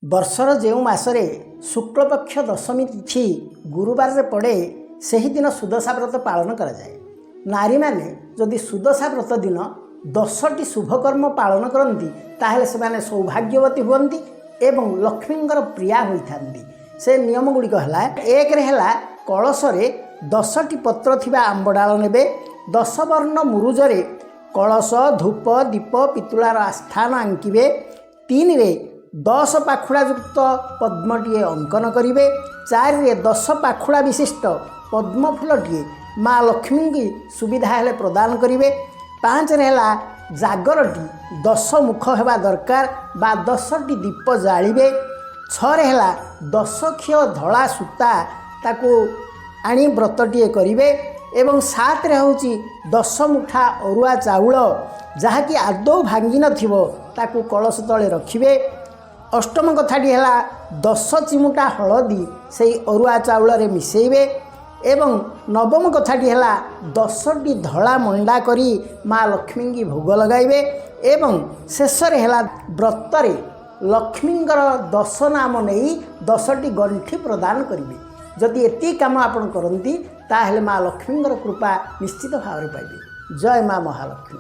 ବର୍ଷର ଯେଉଁ ମାସରେ ଶୁକ୍ଳପକ୍ଷ ଦଶମୀ ତିଥି ଗୁରୁବାରରେ ପଡ଼େ ସେହି ଦିନ ସୁଦଶା ବ୍ରତ ପାଳନ କରାଯାଏ। ନାରୀମାନେ ଯଦି ସୁଦଶା ବ୍ରତ ଦିନ 10ଟି ଶୁଭକର୍ମ ପାଳନ କରନ୍ତି ତାହେଲେ ସେମାନେ ସୌଭାଗ୍ୟବତୀ ହୁଅନ୍ତି ଏବଂ ଲକ୍ଷ୍ମୀଙ୍କର ପ୍ରିୟା ହୋଇଥାନ୍ତି। ସେ ନିୟମ ଗୁଡ଼ିକ ହେଲା, ଏକରେ ହେଲା କଳସରେ 10ଟି ପତ୍ର ଥିବା ଆମ୍ବ ଡାଳ ନେବେ, 10 ବର୍ଣ୍ଣ ମୁରୁଜରେ କଳସ, ଧୂପ, ଦୀପ, ପିତୁଳାର ଆସ୍ଥାନ ଆଙ୍କିବେ, 3ରେ 10 ପାଖୁଡ଼ା ଯୁକ୍ତ ପଦ୍ମଟିଏ ଅଙ୍କନ କରିବେ, 4ରେ 10 ପାଖୁଡ଼ା ବିଶିଷ୍ଟ ପଦ୍ମଫୁଲଟିଏ ମା ଲକ୍ଷ୍ମୀଙ୍କୁ ସୁବିଧା ହେଲେ ପ୍ରଦାନ କରିବେ, 5ରେ ହେଲା ଜାଗରଟି 10 ମୁଖ ହେବା ଦରକାର ବା 10ଟି ଦୀପ ଜାଳିବେ, 6ରେ ହେଲା 10 ଖିଅ ଧଳା ସୂତା ତାକୁ ଆଣି ବ୍ରତଟିଏ କରିବେ ଏବଂ 7ରେ ହେଉଛି 10 ମୁଠା ଅରୁଆ ଚାଉଳ ଯାହାକି ଆଦୌ ଭାଙ୍ଗି ନଥିବ ତାକୁ କଳସ ତଳେ ରଖିବେ। ଅଷ୍ଟମ କଥାଟି ହେଲା 10 ଚିମୁଟା ହଳଦୀ ସେହି ଅରୁଆ ଚାଉଳରେ ମିଶାଇବେ ଏବଂ ନବମ କଥାଟି ହେଲା 10ଟି ଧଳା ମଣ୍ଡା କରି ମା ଲକ୍ଷ୍ମୀଙ୍କୁ ଭୋଗ ଲଗାଇବେ ଏବଂ ଶେଷରେ ହେଲା ବ୍ରତରେ ଲକ୍ଷ୍ମୀଙ୍କର 10 ନାମ ନେଇ 10ଟି ଗଣ୍ଠି ପ୍ରଦାନ କରିବେ। ଯଦି ଏତିକି କାମ ଆପଣ କରନ୍ତି ତାହେଲେ ମା ଲକ୍ଷ୍ମୀଙ୍କର କୃପା ନିଶ୍ଚିତ ଭାବରେ ପାଇବେ। ଜୟ ମା ମହାଲକ୍ଷ୍ମୀ।